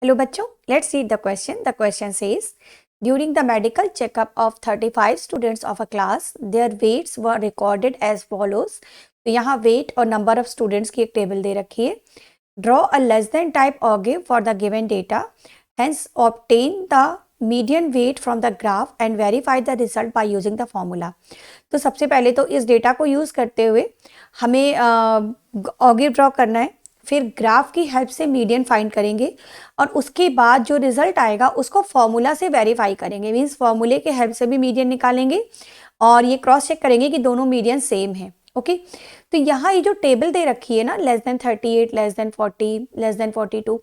Hello बच्चों, let's read the question. The question says during the medical checkup of 35 students of a class, their weights were recorded as follows. तो यहाँ weight और number of students की एक table दे रखी है. Draw a less than type ogive for the given data. Hence, obtain the median weight from the graph and verify the result by using the formula. तो सबसे पहले तो इस डेटा को यूज़ करते हुए हमें ऑगिव ड्रॉ करना है, फिर ग्राफ की हेल्प से मीडियन फाइंड करेंगे और उसके बाद जो रिजल्ट आएगा उसको फॉर्मूला से वेरीफाई करेंगे. मीन्स फॉर्मूले के हेल्प से भी मीडियन निकालेंगे और ये क्रॉस चेक करेंगे कि दोनों मीडियन सेम है. ओके तो यहाँ ये जो टेबल दे रखी है ना, less than 38, less than 40, less than 42,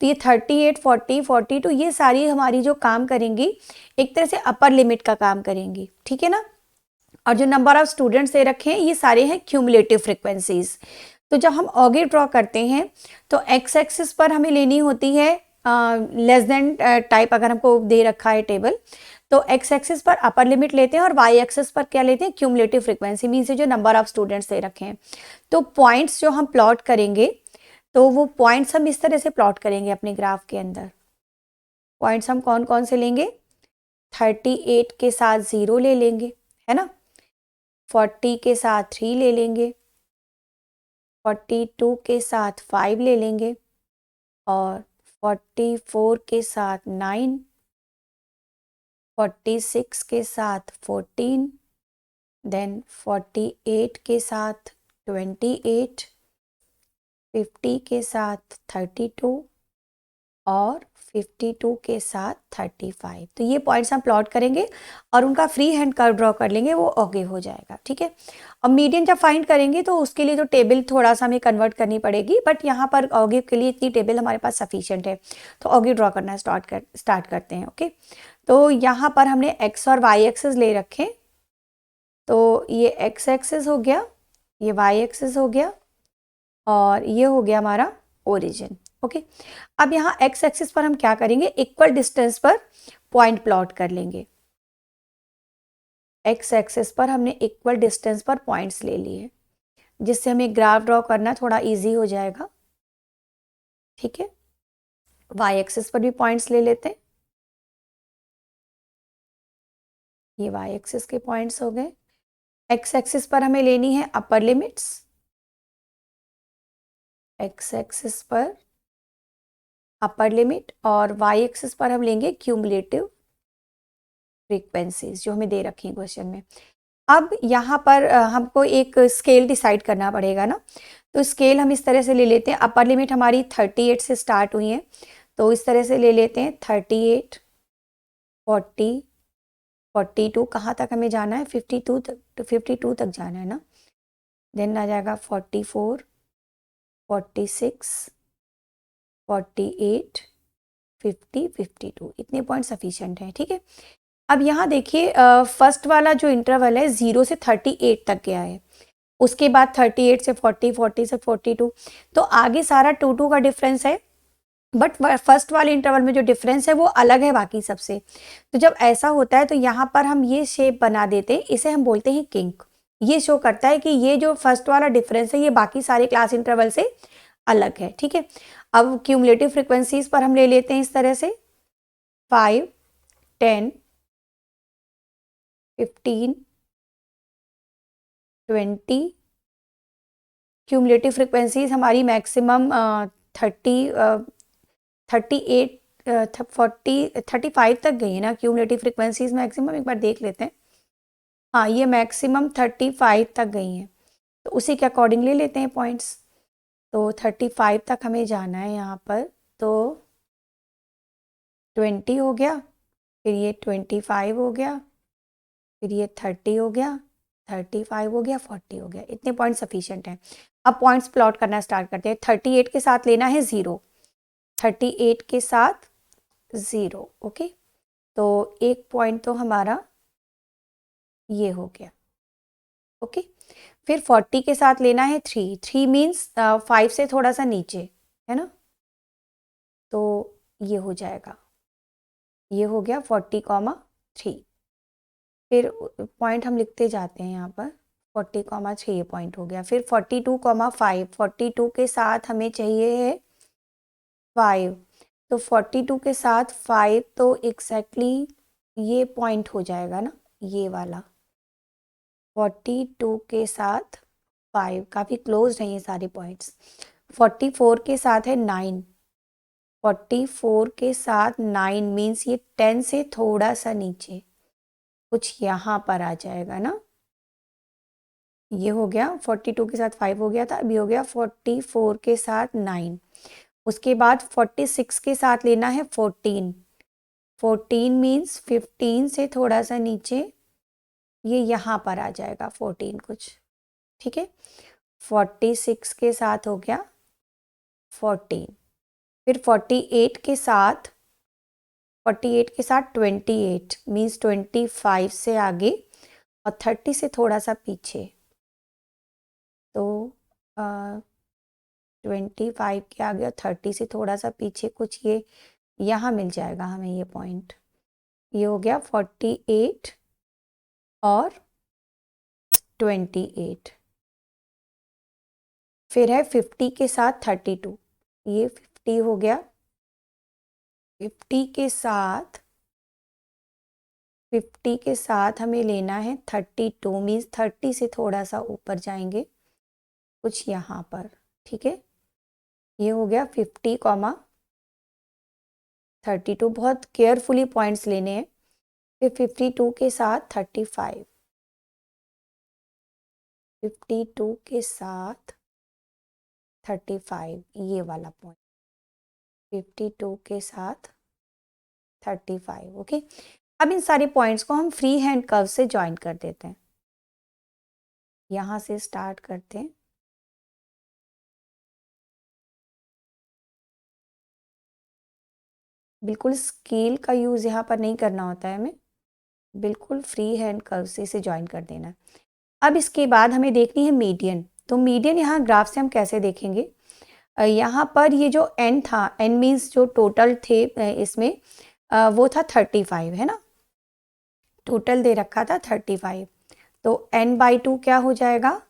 तो ये 38, 40, 42 ये सारी हमारी जो काम करेंगी एक तरह से अपर लिमिट का काम करेंगी. ठीक है ना. और जो नंबर ऑफ स्टूडेंट्स दे रखे हैं ये सारे हैं क्यूमुलेटिव फ्रिक्वेंसीज. तो जब हम ऑगिव ड्रॉ करते हैं तो एक्स एक्सिस पर हमें लेनी होती है लेस देन टाइप. अगर हमको दे रखा है टेबल तो एक्स एक्सिस पर अपर लिमिट लेते हैं और वाई एक्सिस पर क्या लेते हैं, क्यूमुलेटिव फ्रिक्वेंसी. मीन्स जो नंबर ऑफ स्टूडेंट्स दे रखे हैं. तो पॉइंट्स जो हम प्लॉट करेंगे तो वो पॉइंट्स हम इस तरह से प्लॉट करेंगे अपने ग्राफ के अंदर. पॉइंट्स हम कौन कौन से लेंगे, 38 के साथ 0 ले लेंगे, है ना. 40 के साथ 3 ले लेंगे, 42 के साथ 5 ले लेंगे और 44 के साथ 9, 46 के साथ 14, देन 48 के साथ 28, 50 के साथ 32 और 52 के साथ 35. तो ये पॉइंट्स हम प्लॉट करेंगे और उनका फ्री हैंड कर्व ड्रॉ कर लेंगे, वो ऑगिव हो जाएगा. ठीक है. और मीडियन जब फाइंड करेंगे तो उसके लिए जो टेबल थोड़ा सा हमें कन्वर्ट करनी पड़ेगी, बट यहाँ पर ऑगिव के लिए इतनी टेबल हमारे पास सफिशिएंट है. तो ऑगिव ड्रॉ करना स्टार्ट करते हैं. ओके तो यहाँ पर हमने एक्स और वाई एक्सिस ले रखे. तो ये एक्स एक्सिस हो गया, ये वाई एक्सिस हो गया और ये हो गया हमारा ओरिजिन. ओके अब यहाँ एक्स एक्सिस पर हम क्या करेंगे, इक्वल डिस्टेंस पर पॉइंट प्लॉट कर लेंगे. एक्स एक्सिस पर हमने इक्वल डिस्टेंस पर पॉइंट्स ले लिए जिससे हमें ग्राफ ड्रॉ करना थोड़ा इजी हो जाएगा. ठीक है. वाई एक्सिस पर भी पॉइंट्स ले लेते हैं. ये वाई एक्सिस के पॉइंट्स हो गए. एक्स एक्सिस पर हमें लेनी है अपर लिमिट्स. एक्स एक्सिस पर अपर लिमिट और वाई एक्सिस पर हम लेंगे क्यूमुलेटिव फ्रीक्वेंसीज जो हमें दे रखी है क्वेश्चन में. अब यहाँ पर हमको एक स्केल डिसाइड करना पड़ेगा ना. तो स्केल हम इस तरह से ले लेते हैं. अपर लिमिट हमारी 38 से स्टार्ट हुई है तो इस तरह से ले लेते हैं 38, 40, 42. कहाँ तक हमें जाना है, 52 तक जाना है ना. देन आ जाएगा 44, 46, 48, 50, 52. इतने पॉइंट सफिशिएंट हैं. ठीक है. अब यहाँ देखिए फर्स्ट वाला जो इंटरवल है 0 से 38 तक गया है. उसके बाद 38 से 40, 40 से 42. तो आगे सारा 2 का डिफरेंस है, बट फर्स्ट वाले इंटरवल में जो डिफरेंस है वो अलग है बाकी सबसे. तो जब ऐसा होता है तो यहाँ पर हम ये शेप बना देते हैं, इसे हम बोलते हैं किंक. ये शो करता है कि ये जो फर्स्ट वाला डिफरेंस है ये बाकी सारे क्लास इंटरवल से अलग है. ठीक है. अब क्यूमुलेटिव फ्रिक्वेंसीज पर हम ले लेते हैं इस तरह से 5, 10, 15, 20. क्यूमुलेटिव फ्रिक्वेंसीज हमारी मैक्सिमम 38, 40, 35 तक गई है ना. क्यूमुलेटिव फ्रिक्वेंसीज मैक्सिमम एक बार देख लेते हैं. हाँ ये मैक्सिमम 35 तक गई हैं. तो उसी के अकॉर्डिंग ले लेते हैं पॉइंट्स. तो 35 तक हमें जाना है यहाँ पर. तो 20 हो गया, फिर ये 25 हो गया, फिर ये 30 हो गया, 35 हो गया, 40 हो गया. इतने पॉइंट सफिशिएंट हैं. अब पॉइंट्स प्लॉट करना स्टार्ट करते हैं. 38 के साथ लेना है 0, 38 के साथ 0. ओके तो एक पॉइंट तो हमारा ये हो गया. ओके फिर 40 के साथ लेना है 3. 3 मीन्स 5 से थोड़ा सा नीचे है ना. तो ये हो जाएगा, ये हो गया 40,3. फिर पॉइंट हम लिखते जाते हैं यहाँ पर 40,3 ये पॉइंट हो गया. फिर 42,5, 42 के साथ हमें चाहिए है 5. तो 42 के साथ 5 तो एग्जैक्टली ये पॉइंट हो जाएगा ना, ये वाला 42 के साथ 5 काफ़ी क्लोज हैं ये सारे पॉइंट्स। 44 के साथ है 9, 44 के साथ 9 मीन्स ये 10 से थोड़ा सा नीचे कुछ यहाँ पर आ जाएगा ना। ये हो गया 42 के साथ 5 हो गया था, अभी हो गया 44 के साथ 9। उसके बाद 46 के साथ लेना है 14, 14 मीन्स 15 से थोड़ा सा नीचे ये यहाँ पर आ जाएगा 14 कुछ, ठीक है। 46 के साथ हो गया 14, फिर 48 के साथ 28 मीन्स 25 से आगे और 30 से थोड़ा सा पीछे, तो 25 के आगे और 30 से थोड़ा सा पीछे कुछ ये यहाँ मिल जाएगा हमें ये पॉइंट। ये हो गया 48 और 28। फिर है 50 के साथ 32, ये 50 हो गया। 50 के साथ हमें लेना है 32 मीन्स 30 से थोड़ा सा ऊपर जाएंगे कुछ यहाँ पर, ठीक है। ये हो गया 50, 32, बहुत केयरफुली पॉइंट्स लेने हैं। फिर 52 के साथ 35, 52 के साथ 35 ये वाला पॉइंट, 52 के साथ 35, ओके। अब इन सारे पॉइंट्स को हम फ्री हैंड कर्व से ज्वाइन कर देते हैं। यहाँ से स्टार्ट करते हैं, बिल्कुल स्केल का यूज़ यहाँ पर नहीं करना होता है हमें, बिल्कुल फ्री हैंड कर्व से इसे ज्वाइन कर देना है। अब इसके बाद हमें देखनी है मीडियन। तो मीडियन यहाँ ग्राफ से हम कैसे देखेंगे, यहाँ पर ये जो n था, n मीन्स जो टोटल थे इसमें वो था 35 है ना, टोटल दे रखा था 35, तो n/2 क्या हो जाएगा,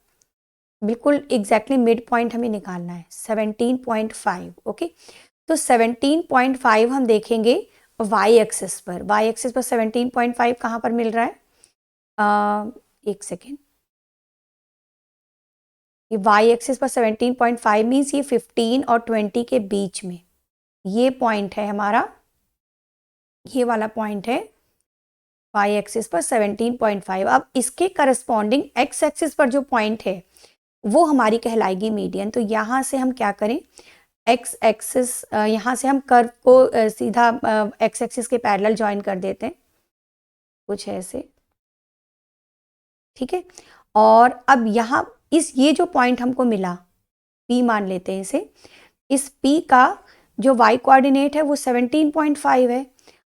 बिल्कुल एग्जैक्टली मिड पॉइंट हमें निकालना है 17.5, ओके। तो 17.5 हम देखेंगे वाई एक्सिस पर, 17.5 कहाँ पर मिल रहा है, एक सेकेंड, ये वाई एक्सिस पर 17.5 मीन्स ये 15 और 20 के बीच में ये पॉइंट है हमारा, ये वाला पॉइंट है वाई एक्सिस पर 17.5। अब इसके करस्पॉन्डिंग एक्स एक्सिस पर जो पॉइंट है वो हमारी कहलाएगी मीडियन। तो यहाँ से हम क्या करें, एक्स एक्सिस, यहाँ से हम कर्व को सीधा एक्स एक्सिस के पैरेलल ज्वाइन कर देते हैं कुछ ऐसे, ठीक है। और अब यहाँ ये जो पॉइंट हमको मिला P मान लेते हैं इसे, इस P का जो y कोऑर्डिनेट है वो 17.5 है।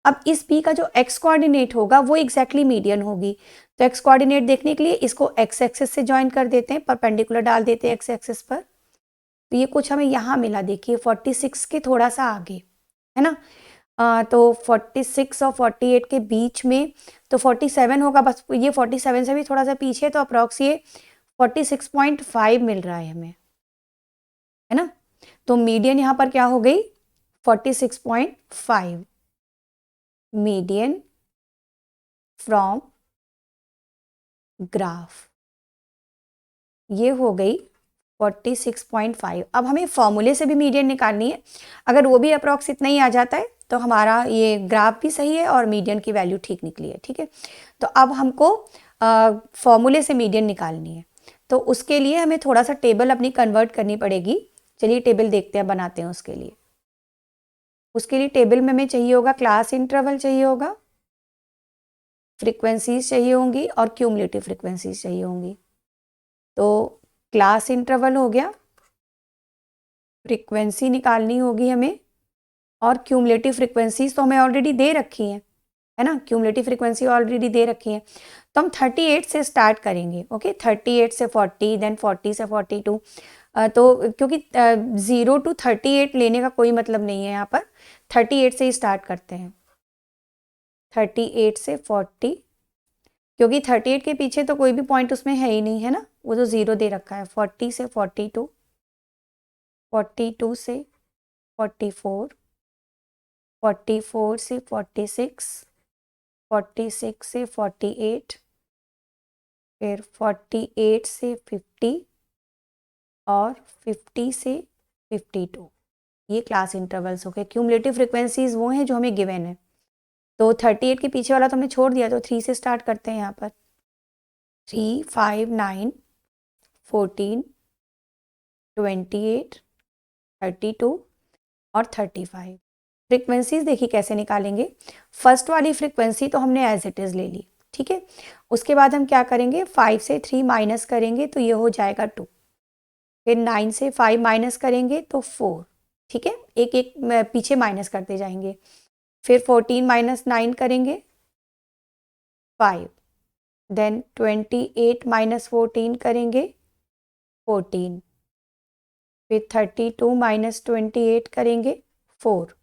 अब इस P का जो x कोऑर्डिनेट होगा वो एग्जैक्टली मीडियन होगी। तो x कोऑर्डिनेट देखने के लिए इसको x एक्सिस से ज्वाइन कर देते हैं, परपेंडिकुलर डाल देते हैं x एक्सिस पर। तो ये कुछ हमें यहाँ मिला, देखिए 46 के थोड़ा सा आगे है ना, तो 46 और 48 के बीच में तो 47 होगा, बस ये 47 से भी थोड़ा सा पीछे, तो अप्रॉक्स ये 46.5 मिल रहा है हमें, है ना। तो मीडियन यहाँ पर क्या हो गई 46.5, मीडियन फ्रॉम ग्राफ, ये हो गई 46.5। अब हमें फॉर्मूले से भी मीडियन निकालनी है, अगर वो भी अप्रॉक्स इतना ही आ जाता है तो हमारा ये ग्राफ भी सही है और मीडियन की वैल्यू ठीक निकली है, ठीक है। तो अब हमको फॉर्मूले से मीडियन निकालनी है, तो उसके लिए हमें थोड़ा सा टेबल अपनी कन्वर्ट करनी पड़ेगी। चलिए टेबल देखते हैं, बनाते हैं उसके लिए टेबल में हमें चाहिए होगा क्लास इंटरवल चाहिए होगा, फ्रीक्वेंसीज चाहिए होंगी और क्यूमुलेटिव फ्रीक्वेंसीज चाहिए होंगी। तो क्लास इंटरवल हो गया, फ्रीक्वेंसी निकालनी होगी हमें, और क्यूमुलेटिव फ्रीक्वेंसीज तो हमें ऑलरेडी दे रखी हैं, है ना, क्यूमुलेटिव फ्रीक्वेंसी ऑलरेडी दे रखी है। तो हम 38 से स्टार्ट करेंगे, ओके, 38 से 40, देन 40 से 42। तो क्योंकि 0 to 38 लेने का कोई मतलब नहीं है, यहाँ पर 38 से ही स्टार्ट करते हैं, 38 से 40, क्योंकि 38 के पीछे तो कोई भी पॉइंट उसमें है ही नहीं, है ना, वो तो 0 दे रखा है। 40 से 42, 42 से 44, 44 से 46, 46 से 48, फिर 48 से 50 और 50 से 52। ये क्लास इंटरवल्स हो गए। क्यूमुलेटिव फ्रिक्वेंसीज वो हैं जो हमें गिवन है। तो 38 के पीछे वाला तो हमने छोड़ दिया, तो 3 से स्टार्ट करते हैं यहाँ पर। 3, 5, 9, 14, 28, 32 और 35। फ्रिक्वेंसीज देखिए कैसे निकालेंगे। फर्स्ट वाली फ्रिक्वेंसी तो हमने एज इट इज़ ले ली, ठीक है। उसके बाद हम क्या करेंगे, 5 से 3 माइनस करेंगे तो ये हो जाएगा 2। फिर 9 से 5 माइनस करेंगे तो 4, ठीक है। एक एक पीछे माइनस करते जाएंगे। फिर 14 माइनस 9 करेंगे 5, देन 28 माइनस 14 करेंगे 14, फिर 32 माइनस 28 करेंगे 4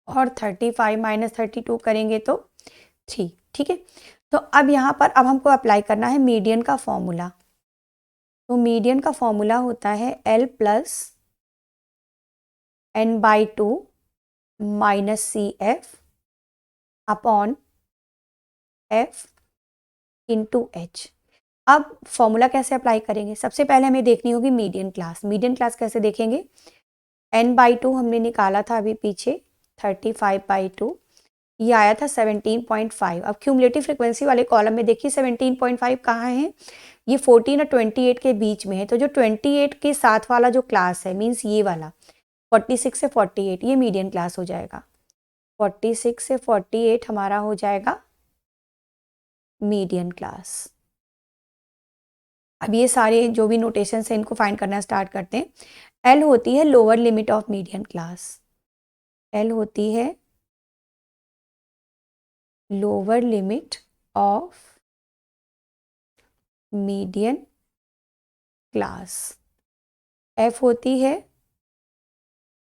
और 35 माइनस 32 करेंगे तो 3, ठीक है। तो अब यहाँ पर अब हमको अप्लाई करना है मीडियन का फॉर्मूला। तो मीडियन का फॉर्मूला होता है L plus n/2 minus c f upon f into h. अब फॉर्मूला कैसे अप्लाई करेंगे, सबसे पहले हमें देखनी होगी मीडियन क्लास। मीडियन क्लास कैसे देखेंगे, n/2 हमने निकाला था अभी पीछे 35/2, ये आया था 17.5। अब क्यूमुलेटिव फ्रिक्वेंसी वाले कॉलम में देखिए 17.5 कहाँ है, ये 14 और 28 के बीच में है। तो जो 28 के साथ वाला जो क्लास है, मीन्स ये वाला 46 से 48, ये मीडियन क्लास हो जाएगा। 46 से 48 हमारा हो जाएगा मीडियन क्लास। अब ये सारे जो भी नोटेशन है इनको फाइंड करना स्टार्ट करते हैं। एल होती है lower limit of median class, l होती है lower limit of median class. F होती है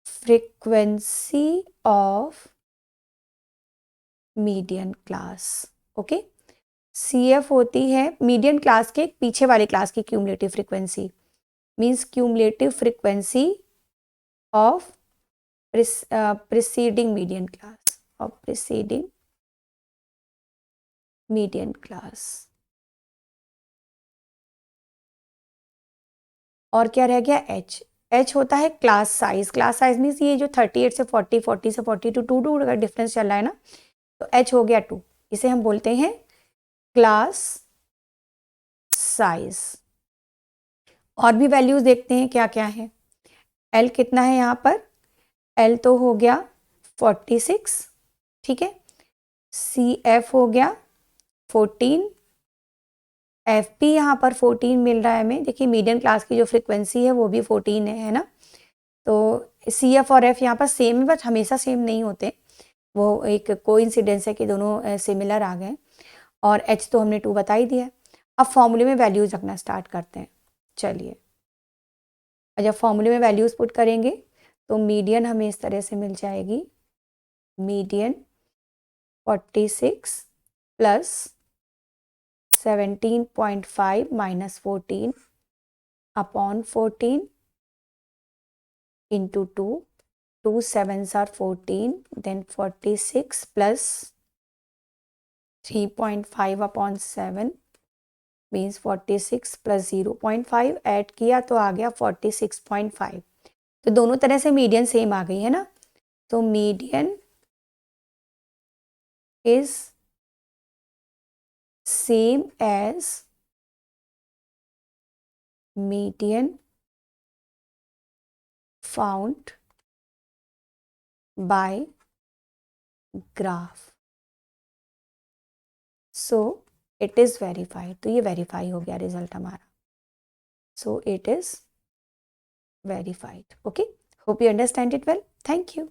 frequency of median class, okay. C f होती है मीडियन क्लास के पीछे वाले क्लास की cumulative frequency, means cumulative frequency of preceding median class, of preceding median class. और क्या रह गया, एच। एच होता है class size. Class size means ये जो 38 से 40, 40 से 42, 2 का डिफरेंस चल रहा है ना, तो एच हो गया 2। इसे हम बोलते हैं क्लास साइज। और भी वैल्यूज देखते हैं क्या क्या है। एल कितना है यहाँ पर, एल तो हो गया 46, ठीक है। सी एफ हो गया 14, एफ भी यहाँ पर 14 मिल रहा है हमें। देखिए मीडियम क्लास की जो फ्रिक्वेंसी है वो भी 14 है ना। तो सी एफ और एफ यहाँ पर सेम है, बट हमेशा सेम नहीं होते, वो एक कोइंसिडेंस है कि दोनों सिमिलर आ गए। और एच तो हमने 2 बता ही दिया। अब फॉर्मूले में वैल्यूज रखना स्टार्ट करते हैं। चलिए, जब फॉर्मूले में वैल्यूज पुट करेंगे तो मीडियन हमें इस तरह से मिल जाएगी, median 46 plus 17.5 minus 14 upon 14 into 2, 2 7s are 14, then 46 plus 3.5 upon 7 means 46 plus 0.5 add किया तो आ गया 46.5। तो दोनों तरह से मीडियन सेम आ गई है ना। तो median is same as median found by graph. So it is verified. तो ये वेरीफाई हो गया रिजल्ट हमारा। So it is verified. Okay, hope you understand it well. Thank you.